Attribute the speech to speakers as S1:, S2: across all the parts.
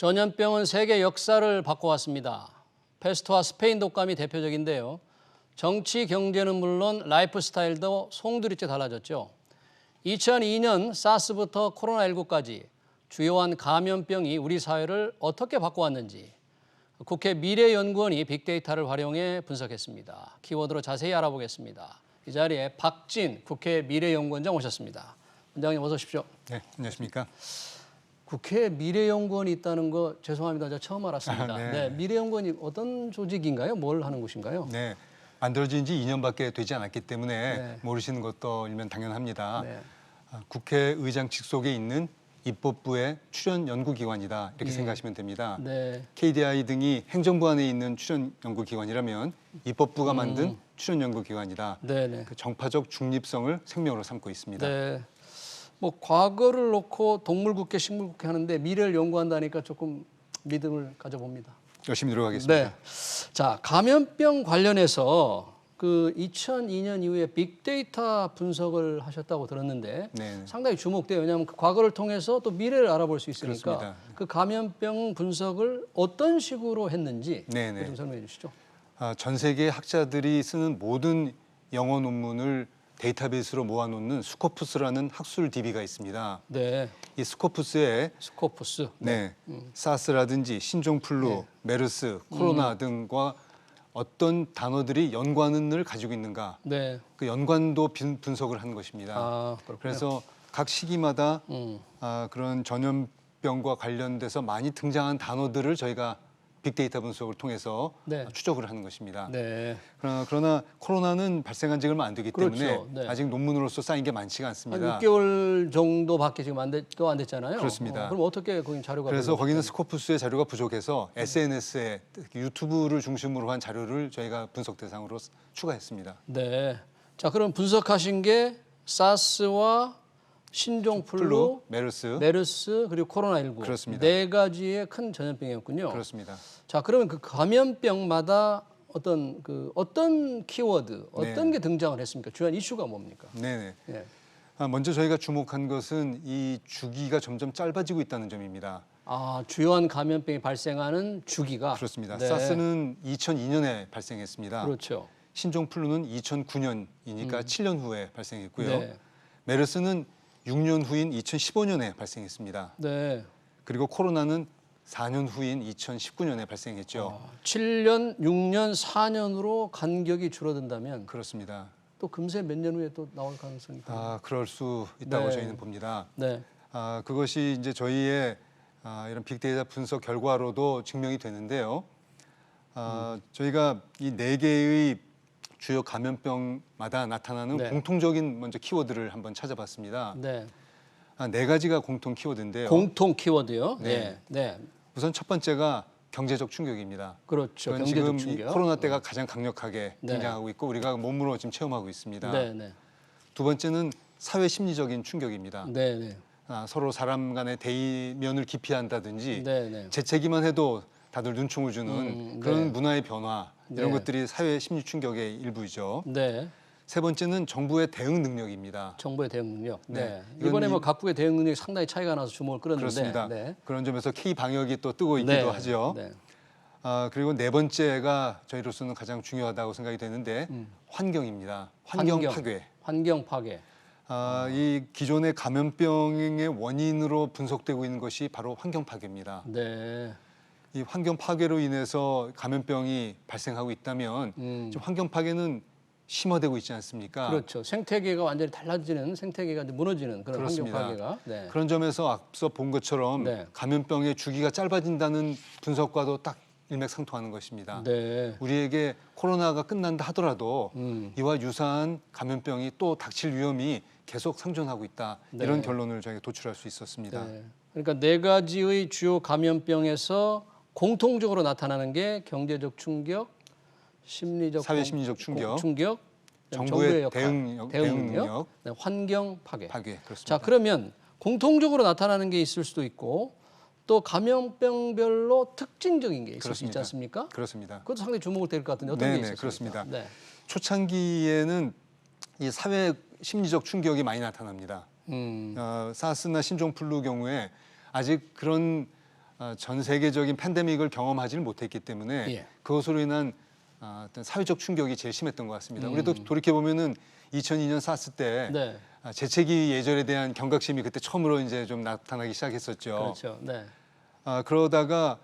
S1: 전염병은 세계 역사를 바꿔왔습니다. 패스트와 스페인 독감이 대표적인데요. 정치, 경제는 물론 라이프 스타일도 송두리째 달라졌죠. 2002년 사스부터 코로나19까지 주요한 감염병이 우리 사회를 어떻게 바꿔왔는지 국회 미래연구원이 빅데이터를 활용해 분석했습니다. 키워드로 자세히 알아보겠습니다. 이 자리에 박진 국회 미래연구원장 오셨습니다. 원장님 어서 오십시오.
S2: 네, 안녕하십니까.
S1: 국회 미래연구원이 있다는 거 죄송합니다. 제가 처음 알았습니다.
S2: 네.
S1: 미래연구원이 어떤 조직인가요? 뭘 하는 곳인가요?
S2: 네, 만들어진 지 2년밖에 되지 않았기 때문에
S1: 네.
S2: 모르시는 것도 일면 당연합니다.
S1: 네.
S2: 국회의장 직속에 있는 입법부의 출연 연구기관이다 이렇게
S1: 예.
S2: 생각하시면 됩니다.
S1: 네.
S2: KDI 등이 행정부 안에 있는 출연 연구기관이라면 입법부가 만든 출연 연구기관이다.
S1: 네네.
S2: 그 정파적 중립성을 생명으로 삼고 있습니다.
S1: 네. 뭐 과거를 놓고 동물국회, 식물국회 하는데 미래를 연구한다니까 조금 믿음을 가져봅니다.
S2: 열심히 노력하겠습니다.
S1: 네. 자, 감염병 관련해서 그 2002년 이후에 빅데이터 분석을 하셨다고 들었는데
S2: 네.
S1: 상당히 주목돼요. 왜냐하면 그 과거를 통해서 또 미래를 알아볼 수 있으니까
S2: 그렇습니다.
S1: 그 감염병 분석을 어떤 식으로 했는지
S2: 네네.
S1: 좀 설명해 주시죠.
S2: 전 세계 학자들이 쓰는 모든 영어 논문을 데이터베이스로 모아놓는 스코푸스라는 학술 DB가 있습니다.
S1: 네.
S2: 이 스코푸스에
S1: 스코푸스.
S2: 사스라든지 신종플루,
S1: 네.
S2: 메르스, 코로나 등과 어떤 단어들이 연관을 가지고 있는가,
S1: 네.
S2: 그 연관도 분석을 한 것입니다.
S1: 아, 그렇군요.
S2: 그래서 각 시기마다
S1: 음.
S2: 그런 전염병과 관련돼서 많이 등장한 단어들을 저희가 빅데이터 분석을 통해서
S1: 네.
S2: 추적을 하는 것입니다.
S1: 네.
S2: 그러나 코로나는 발생한 지 얼마 안 되기
S1: 그렇죠.
S2: 때문에
S1: 네.
S2: 아직 논문으로서 쌓인 게 많지가
S1: 한
S2: 않습니다.
S1: 6개월 정도밖에 지금 안 됐잖아요.
S2: 그렇습니다.
S1: 그럼 어떻게 거기 자료가
S2: 그래서
S1: 별로
S2: 거기는 스코푸스의 자료가 부족해서 SNS에 유튜브를 중심으로 한 자료를 저희가 분석 대상으로 추가했습니다.
S1: 네. 자, 그럼 분석하신 게 사스와 신종플루, 메르스 그리고 코로나19
S2: 그렇습니다.
S1: 네 가지의 큰 전염병이었군요.
S2: 그렇습니다.
S1: 자, 그러면 그 감염병마다 어떤 키워드, 어떤 게 등장을 했습니까? 주요한 이슈가 뭡니까?
S2: 네네.
S1: 예.
S2: 먼저 저희가 주목한 것은 이 주기가 점점 짧아지고 있다는 점입니다.
S1: 아, 주요한 감염병이 발생하는 주기가
S2: 그렇습니다.
S1: 네.
S2: 사스는 2002년에 발생했습니다.
S1: 그렇죠.
S2: 신종플루는 2009년이니까 7년 후에 발생했고요.
S1: 네.
S2: 메르스는 6년 후인 2015년에 발생했습니다.
S1: 네.
S2: 그리고 코로나는 4년 후인 2019년에 발생했죠.
S1: 7년, 6년, 4년으로 간격이 줄어든다면
S2: 그렇습니다.
S1: 또 금세 몇 년 후에 또 나올 가능성이 있다.
S2: 그럴 수 있다고
S1: 네.
S2: 저희는 봅니다.
S1: 네.
S2: 그것이 이제 저희의 이런 빅데이터 분석 결과로도 증명이 되는데요. 저희가 이 네 개의 주요 감염병마다 나타나는
S1: 네.
S2: 공통적인 먼저 키워드를 한번 찾아봤습니다.
S1: 네.
S2: 네 가지가 공통 키워드인데요.
S1: 공통 키워드요.
S2: 네.
S1: 네. 네.
S2: 우선 첫 번째가 경제적 충격입니다.
S1: 그렇죠.
S2: 그건
S1: 경제적
S2: 지금 이
S1: 충격.
S2: 코로나 때가 가장 강력하게
S1: 네.
S2: 등장하고 있고 우리가 몸으로 지금 체험하고 있습니다.
S1: 네, 네.
S2: 두 번째는 사회 심리적인 충격입니다.
S1: 네, 네.
S2: 서로 사람 간의 대면을 기피한다든지
S1: 네, 네.
S2: 재채기만 해도 다들 눈총을 주는 그런
S1: 네.
S2: 문화의 변화 이런
S1: 네.
S2: 것들이 사회 심리 충격의 일부이죠.
S1: 네.
S2: 세 번째는 정부의 대응 능력입니다.
S1: 정부의 대응 능력. 네.
S2: 네. 이건
S1: 이번에 뭐 각국의 대응 능력이 상당히 차이가 나서 주목을 끌었는데.
S2: 그렇습니다.
S1: 네.
S2: 그런 점에서 K 방역이 또 뜨고 있기도
S1: 네.
S2: 하죠.
S1: 네.
S2: 그리고 네 번째가 저희로서는 가장 중요하다고 생각이 되는데 환경입니다. 환경 파괴.
S1: 환경 파괴.
S2: 이 기존의 감염병의 원인으로 분석되고 있는 것이 바로 환경 파괴입니다.
S1: 네.
S2: 이 환경 파괴로 인해서 감염병이 발생하고 있다면 지금 환경 파괴는 심화되고 있지 않습니까?
S1: 그렇죠. 생태계가 완전히 달라지는 생태계가 이제 무너지는 그런
S2: 그렇습니다.
S1: 환경 파괴가. 네.
S2: 그런 점에서 앞서 본 것처럼
S1: 네.
S2: 감염병의 주기가 짧아진다는 분석과도 딱 일맥상통하는 것입니다.
S1: 네.
S2: 우리에게 코로나가 끝난다 하더라도 이와 유사한 감염병이 또 닥칠 위험이 계속 상존하고 있다.
S1: 네.
S2: 이런 결론을 저희가 도출할 수 있었습니다.
S1: 네. 그러니까 네 가지의 주요 감염병에서 공통적으로 나타나는 게 경제적 충격, 심리적
S2: 사회 심리적 충격,
S1: 정부의 역할,
S2: 대응 능력,
S1: 네, 환경 파괴.
S2: 그렇습니다.
S1: 자, 그러면 공통적으로 나타나는 게 있을 수도 있고 또 감염병별로 특징적인 게 있을 수
S2: 그렇습니다.
S1: 있지 않습니까?
S2: 그렇습니다.
S1: 그것도 상당히 주목을 될 것 같은데 어떤 게
S2: 네네,
S1: 있었습니까?
S2: 그렇습니다.
S1: 네.
S2: 초창기에는 이 사회 심리적 충격이 많이 나타납니다. 사스나 신종플루 경우에 아직 그런 전 세계적인 팬데믹을 경험하지를 못했기 때문에
S1: 예.
S2: 그것으로 인한 어떤 사회적 충격이 제일 심했던 것 같습니다. 우리도 돌이켜 보면은 2002년 사스 때
S1: 네.
S2: 재채기 예절에 대한 경각심이 그때 처음으로 이제 좀 나타나기 시작했었죠.
S1: 그렇죠. 네.
S2: 그러다가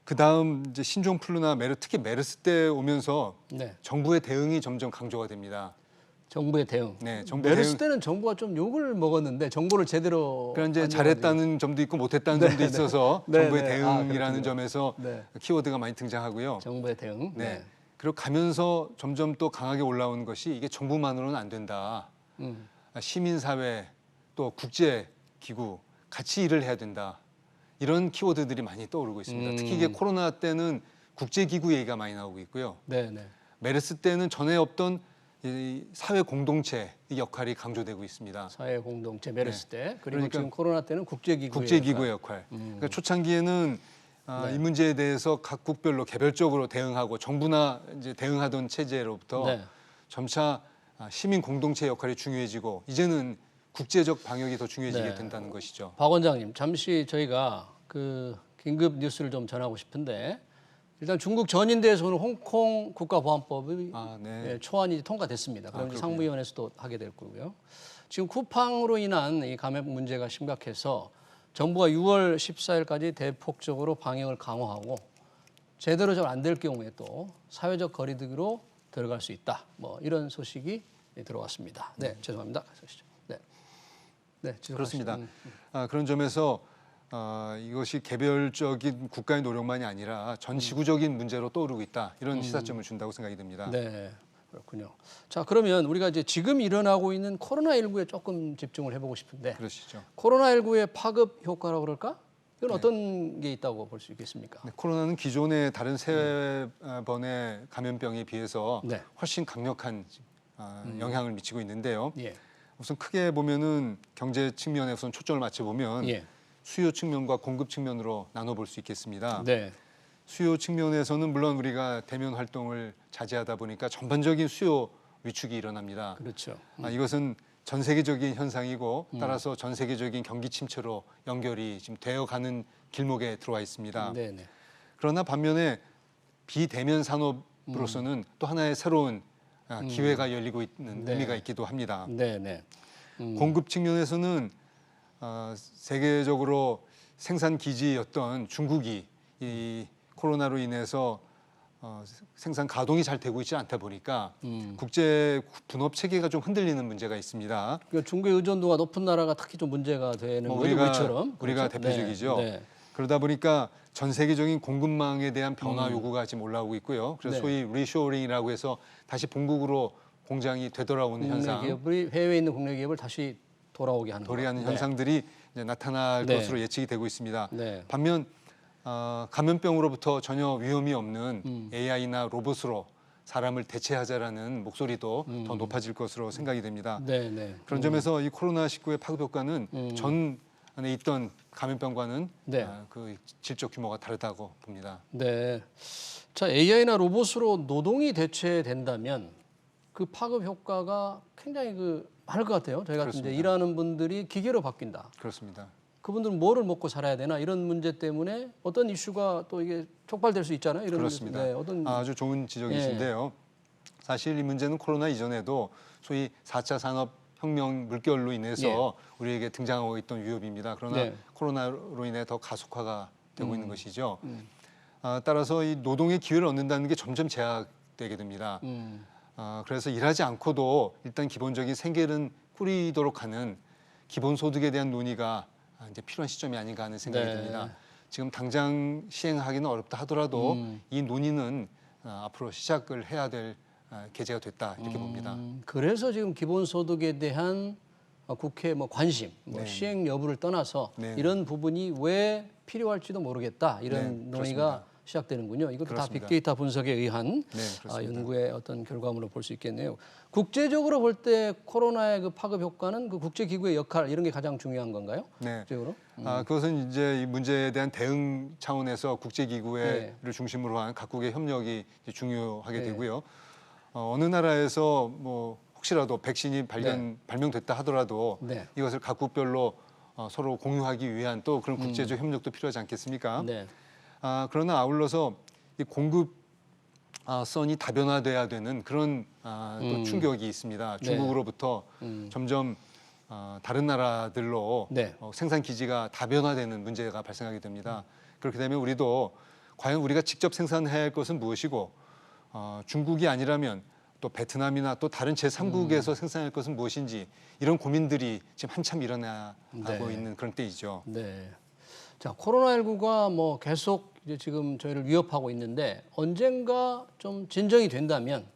S2: 그 다음 이제 신종플루나 특히 메르스 때 오면서
S1: 네.
S2: 정부의 대응이 점점 강조가 됩니다.
S1: 정부의 대응.
S2: 네, 정부
S1: 메르스
S2: 대응.
S1: 때는 정부가 좀 욕을 먹었는데 정보를 제대로
S2: 그러니까 이제
S1: 안
S2: 잘했다는 점도 있고 못했다는
S1: 네,
S2: 점도
S1: 네.
S2: 있어서
S1: 네,
S2: 정부의
S1: 네.
S2: 대응이라는
S1: 그렇군요.
S2: 점에서
S1: 네.
S2: 키워드가 많이 등장하고요.
S1: 정부의 대응.
S2: 네. 그리고 가면서 점점 또 강하게 올라오는 것이 이게 정부만으로는 안 된다.
S1: 음.
S2: 시민사회 또 국제기구 같이 일을 해야 된다. 이런 키워드들이 많이 떠오르고 있습니다. 특히 이게 코로나 때는 국제기구 얘기가 많이 나오고 있고요.
S1: 네, 네.
S2: 메르스 때는 전에 없던 이 사회 공동체의 역할이 강조되고 있습니다.
S1: 사회 공동체 메르스 때 그리고
S2: 그러니까
S1: 지금 코로나 때는
S2: 국제기구의 역할. 그러니까 초창기에는
S1: 네.
S2: 이 문제에 대해서 각국별로 개별적으로 대응하고 정부나 이제 대응하던 체제로부터
S1: 네.
S2: 점차 시민 공동체 역할이 중요해지고 이제는 국제적 방역이 더 중요해지게
S1: 네.
S2: 된다는 것이죠.
S1: 박 원장님, 잠시 저희가 그 긴급 뉴스를 좀 전하고 싶은데 일단 중국 전인대에서 오늘 홍콩 국가보안법이
S2: 네.
S1: 초안이 통과됐습니다. 그럼 이제
S2: 그렇군요.
S1: 상무위원회에서도 하게 될 거고요. 지금 쿠팡으로 인한 이 감염 문제가 심각해서 정부가 6월 14일까지 대폭적으로 방역을 강화하고 제대로 좀 안 될 경우에 또 사회적 거리두기로 들어갈 수 있다. 뭐 이런 소식이 들어왔습니다. 네, 죄송합니다. 가시죠. 네, 네,
S2: 그렇습니다. 그런 점에서 이것이 개별적인 국가의 노력만이 아니라 전 지구적인 문제로 떠오르고 있다. 이런 시사점을 준다고 생각이 듭니다.
S1: 네, 그렇군요. 자, 그러면 우리가 이제 지금 일어나고 있는 코로나19에 조금 집중을 해보고 싶은데
S2: 그러시죠.
S1: 코로나19의 파급 효과라고 그럴까? 이건 어떤 게 있다고 볼 수 있겠습니까?
S2: 네, 코로나는 기존의 다른 세 번의 감염병에 비해서
S1: 네.
S2: 훨씬 강력한 영향을 미치고 있는데요.
S1: 예,
S2: 우선 크게 보면은 경제 측면에 우선 초점을 맞춰 보면
S1: 예,
S2: 수요 측면과 공급 측면으로 나눠볼 수 있겠습니다.
S1: 네,
S2: 수요 측면에서는 물론 우리가 대면 활동을 자제하다 보니까 전반적인 수요 위축이 일어납니다.
S1: 그렇죠.
S2: 이것은 전 세계적인 현상이고 따라서 전 세계적인 경기 침체로 연결이 지금 되어가는 길목에 들어와 있습니다.
S1: 네, 네,
S2: 그러나 반면에 비대면 산업으로서는 또 하나의 새로운 기회가 열리고 있는
S1: 네.
S2: 의미가 있기도 합니다.
S1: 네, 네,
S2: 공급 측면에서는 세계적으로 생산 기지였던 중국이 이 코로나로 인해서 생산 가동이 잘 되고 있지 않다 보니까 국제 분업 체계가 좀 흔들리는 문제가 있습니다.
S1: 그러니까 중국의 의존도가 높은 나라가 특히 좀 문제가 되는 거죠, 우리처럼.
S2: 우리가
S1: 그렇죠?
S2: 대표적이죠.
S1: 네, 네.
S2: 그러다 보니까 전 세계적인 공급망에 대한 변화 요구가 지금 올라오고 있고요. 그래서
S1: 네.
S2: 소위 리쇼어링이라고 해서 다시 본국으로 공장이 되돌아오는
S1: 국내
S2: 현상,
S1: 기업이 해외에 있는 국내 기업을 다시 돌아오게 하는
S2: 도래하는
S1: 거. 네.
S2: 현상들이 이제 나타날
S1: 네.
S2: 것으로 예측이 되고 있습니다.
S1: 네.
S2: 반면 감염병으로부터 전혀 위험이 없는 AI나 로봇으로 사람을 대체하자라는 목소리도 더 높아질 것으로 생각이 됩니다.
S1: 네, 네.
S2: 그런 점에서 이 코로나19의 파급 효과는 전 안에 있던 감염병과는
S1: 네.
S2: 그 질적 규모가 다르다고 봅니다.
S1: 네. 자, AI나 로봇으로 노동이 대체된다면 그 파급 효과가 굉장히 많을 것 같아요. 저희 같은 이제
S2: 그렇습니다.
S1: 일하는 분들이 기계로 바뀐다.
S2: 그렇습니다.
S1: 그분들은 뭐를 먹고 살아야 되나 이런 문제 때문에 어떤 이슈가 또 이게 촉발될 수 있잖아요. 이런
S2: 그렇습니다.
S1: 네, 어떤
S2: 아주 좋은 지적이신데요. 사실 이 문제는 코로나 이전에도 소위 4차 산업혁명 물결로 인해서 우리에게 등장하고 있던 위협입니다. 그러나
S1: 네.
S2: 코로나로 인해 더 가속화가 되고 있는 것이죠. 따라서 이 노동의 기회를 얻는다는 게 점점 제약되게 됩니다. 그래서 일하지 않고도 일단 기본적인 생계는 꾸리도록 하는 기본소득에 대한 논의가 이제 필요한 시점이 아닌가 하는 생각이
S1: 네.
S2: 듭니다. 지금 당장 시행하기는 어렵다 하더라도 이 논의는 앞으로 시작을 해야 될 계제가 됐다 이렇게 봅니다.
S1: 그래서 지금 기본소득에 대한 국회 관심,
S2: 네.
S1: 시행 여부를 떠나서
S2: 네.
S1: 이런 부분이 왜 필요할지도 모르겠다 이런
S2: 네,
S1: 논의가
S2: 그렇습니다.
S1: 시작되는군요. 이것도
S2: 그렇습니다.
S1: 다 빅데이터 분석에 의한
S2: 네, 그렇습니다.
S1: 연구의 어떤 결과물로 볼 수 있겠네요. 국제적으로 볼 때 코로나의 그 파급 효과는 그 국제기구의 역할 이런 게 가장 중요한 건가요?
S2: 네.
S1: 국제적으로?
S2: 그것은 이제 이 문제에 대한 대응 차원에서 국제기구를 중심으로 한 각국의 협력이 이제 중요하게
S1: 네.
S2: 되고요. 어느 나라에서 뭐 혹시라도 백신이 발명됐다 하더라도
S1: 네.
S2: 이것을 각국별로 서로 공유하기 위한 또 그런 국제적 협력도 필요하지 않겠습니까?
S1: 네.
S2: 그러나 아울러서 이 공급선이 다변화돼야 되는 그런 또 충격이 있습니다.
S1: 네.
S2: 중국으로부터 점점 다른 나라들로
S1: 네.
S2: 생산 기지가 다변화되는 문제가 발생하게 됩니다. 그렇게 되면 우리도 과연 우리가 직접 생산해야 할 것은 무엇이고 중국이 아니라면 또 베트남이나 또 다른 제3국에서 생산할 것은 무엇인지 이런 고민들이 지금 한참 일어나고
S1: 네.
S2: 있는 그런 때이죠.
S1: 네. 자, 코로나19가 뭐 계속 이제 지금 저희를 위협하고 있는데 언젠가 좀 진정이 된다면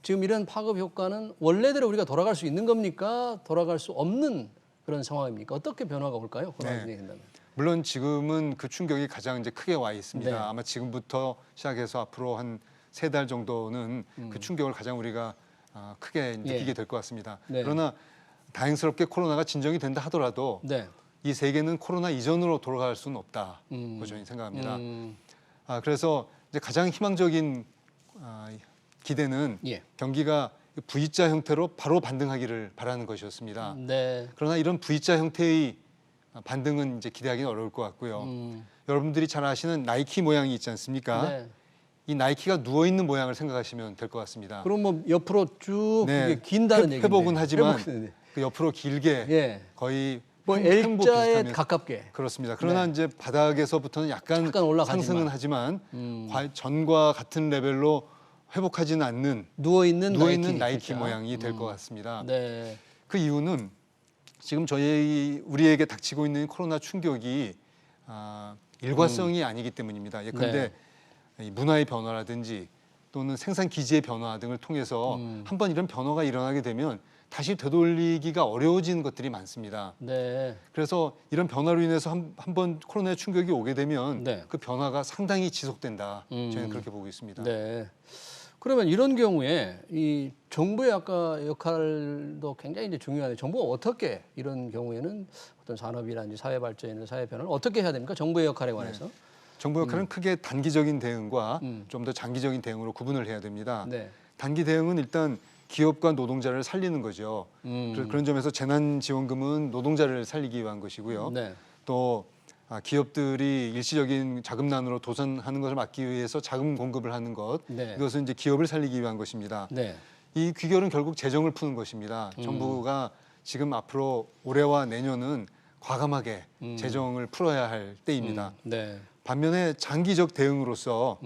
S1: 지금 이런 파급 효과는 원래대로 우리가 돌아갈 수 있는 겁니까? 돌아갈 수 없는 그런 상황입니까? 어떻게 변화가 올까요? 코로나19가
S2: 네.
S1: 된다면.
S2: 물론 지금은 그 충격이 가장 이제 크게 와 있습니다.
S1: 네.
S2: 아마 지금부터 시작해서 앞으로 한 3달 정도는 그 충격을 가장 우리가 크게 느끼게 될 것 같습니다.
S1: 네.
S2: 그러나 다행스럽게 코로나가 진정이 된다 하더라도
S1: 네.
S2: 이 세계는 코로나 이전으로 돌아갈 수는 없다고 저는 생각합니다. 그래서 이제 가장 희망적인 기대는
S1: 예.
S2: 경기가 V자 형태로 바로 반등하기를 바라는 것이었습니다.
S1: 네.
S2: 그러나 이런 V자 형태의 반등은 이제 기대하기는 어려울 것 같고요. 여러분들이 잘 아시는 나이키 모양이 있지 않습니까?
S1: 네.
S2: 이 나이키가 누워 있는 모양을 생각하시면 될 것 같습니다.
S1: 그럼 뭐 옆으로 쭉
S2: 네.
S1: 그게 긴다는 얘기인데.
S2: 회복은 하지만
S1: 회복은,
S2: 그 옆으로 길게
S1: 예.
S2: 거의
S1: 뭐
S2: 횡보
S1: L자에
S2: 비슷하면서-
S1: 가깝게.
S2: 그렇습니다. 그러나 이제 바닥에서부터는 약간
S1: 올라가지만.
S2: 상승은 하지만 전과 같은 레벨로 회복하지는 않는
S1: 누워 있는
S2: 나이키
S1: 진짜.
S2: 모양이 될 것 같습니다.
S1: 네.
S2: 그 이유는 지금 우리에게 닥치고 있는 코로나 충격이 일과성이 아니기 때문입니다. 예컨대 이 문화의 변화라든지 또는 생산 기지의 변화 등을 통해서 한번 이런 변화가 일어나게 되면 다시 되돌리기가 어려워지는 것들이 많습니다.
S1: 네.
S2: 그래서 이런 변화로 인해서 한번 코로나의 충격이 오게 되면
S1: 네.
S2: 그 변화가 상당히 지속된다. 저희는 그렇게 보고 있습니다.
S1: 네. 그러면 이런 경우에 이 정부의 아까 역할도 굉장히 이제 중요한데 정부가 어떻게 이런 경우에는 어떤 산업이라든지 사회 발전이나 사회 변화를 어떻게 해야 됩니까? 정부의 역할에 관해서.
S2: 정부 역할은 크게 단기적인 대응과 좀 더 장기적인 대응으로 구분을 해야 됩니다.
S1: 네.
S2: 단기 대응은 일단 기업과 노동자를 살리는 거죠. 그런 점에서 재난지원금은 노동자를 살리기 위한 것이고요.
S1: 네.
S2: 또 기업들이 일시적인 자금난으로 도전하는 것을 막기 위해서 자금 공급을 하는 것,
S1: 네.
S2: 이것은 이제 기업을 살리기 위한 것입니다.
S1: 네.
S2: 이 귀결은 결국 재정을 푸는 것입니다. 정부가 지금 앞으로 올해와 내년은 과감하게 재정을 풀어야 할 때입니다.
S1: 네.
S2: 반면에 장기적 대응으로서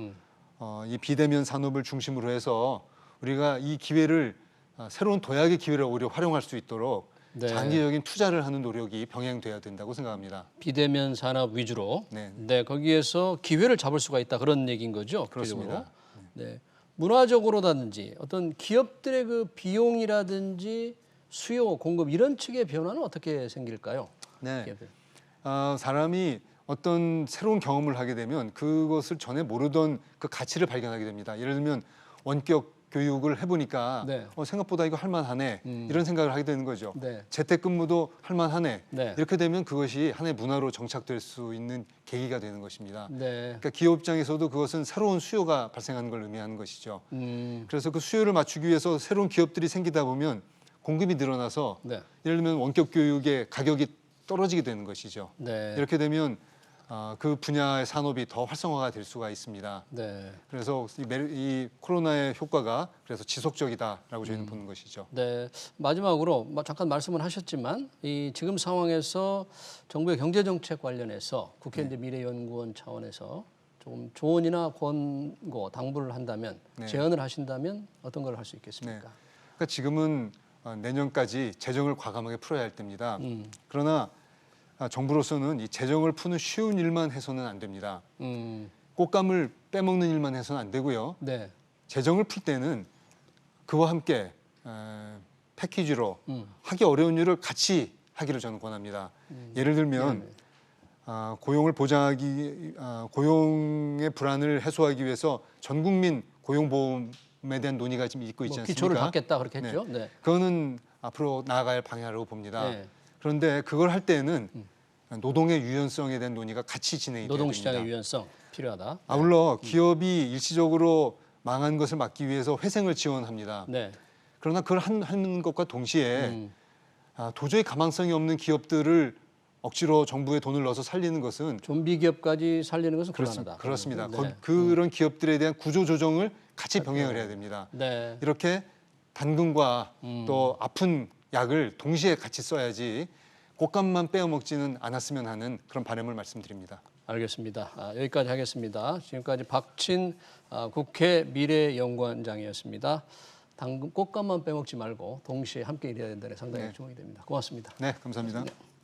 S2: 이 비대면 산업을 중심으로 해서 우리가 이 기회를 새로운 도약의 기회를 오히려 활용할 수 있도록
S1: 네.
S2: 장기적인 투자를 하는 노력이 병행돼야 된다고 생각합니다.
S1: 비대면 산업 위주로.
S2: 네.
S1: 네. 거기에서 기회를 잡을 수가 있다 그런 얘기인 거죠.
S2: 그렇습니다.
S1: 기본적으로. 네. 문화적으로라든지 어떤 기업들의 그 비용이라든지 수요, 공급 이런 측의 변화는 어떻게 생길까요?
S2: 네.
S1: 기업들.
S2: 사람이 어떤 새로운 경험을 하게 되면 그것을 전에 모르던 그 가치를 발견하게 됩니다. 예를 들면 원격 교육을 해보니까
S1: 네.
S2: 생각보다 이거 할만하네 이런 생각을 하게 되는 거죠.
S1: 네.
S2: 재택근무도 할만하네.
S1: 네.
S2: 이렇게 되면 그것이 하나의 문화로 정착될 수 있는 계기가 되는 것입니다.
S1: 네.
S2: 그러니까 기업 입장에서도 그것은 새로운 수요가 발생하는 걸 의미하는 것이죠. 그래서 그 수요를 맞추기 위해서 새로운 기업들이 생기다 보면 공급이 늘어나서
S1: 네.
S2: 예를 들면 원격 교육의 가격이 떨어지게 되는 것이죠.
S1: 네.
S2: 이렇게 되면 그 분야의 산업이 더 활성화가 될 수가 있습니다.
S1: 네.
S2: 그래서 이 코로나의 효과가 그래서 지속적이다라고 저희는 보는 것이죠.
S1: 네. 마지막으로 잠깐 말씀을 하셨지만 이 지금 상황에서 정부의 경제 정책 관련해서 국회 이제 미래연구원 차원에서 조금 조언이나 권고, 당부를 한다면
S2: 네.
S1: 제언을 하신다면 어떤 걸 할 수 있겠습니까?
S2: 그러니까 지금은 내년까지 재정을 과감하게 풀어야 할 때입니다. 그러나 정부로서는 이 재정을 푸는 쉬운 일만 해서는 안 됩니다. 꽃감을 빼먹는 일만 해서는 안 되고요.
S1: 네.
S2: 재정을 풀 때는 그와 함께 패키지로 하기 어려운 일을 같이 하기를 저는 권합니다. 예를 들면 고용을 보장하기, 고용의 불안을 해소하기 위해서 전 국민 고용보험에 대한 논의가 지금 있고 있지 않습니까?
S1: 기초를 받겠다 그렇게 했죠. 네.
S2: 그거는 앞으로 나아갈 방향이라고 봅니다.
S1: 네.
S2: 그런데 그걸 할 때는 노동의 유연성에 대한 논의가 같이 진행이 돼야 됩니다.
S1: 노동시장의 유연성 필요하다.
S2: 아울러 기업이 일시적으로 망한 것을 막기 위해서 회생을 지원합니다.
S1: 네.
S2: 그러나 그걸 하는 것과 동시에 도저히 가망성이 없는 기업들을 억지로 정부에 돈을 넣어서 살리는 것은
S1: 좀비 기업까지 살리는 것은 곤란하다.
S2: 그렇습니다.
S1: 네.
S2: 그런 기업들에 대한 구조 조정을 같이 병행을 해야 됩니다.
S1: 네.
S2: 이렇게 단금과 또 아픈 약을 동시에 같이 써야지 꽃감만 빼어 먹지는 않았으면 하는 그런 바람을 말씀드립니다.
S1: 알겠습니다. 여기까지 하겠습니다. 지금까지 박친 국회 미래연구원장이었습니다. 당근 꽃감만 빼먹지 말고 동시에 함께 일해야 된다는 상당히 주목이 됩니다. 고맙습니다.
S2: 네, 감사합니다.
S1: 고맙습니다.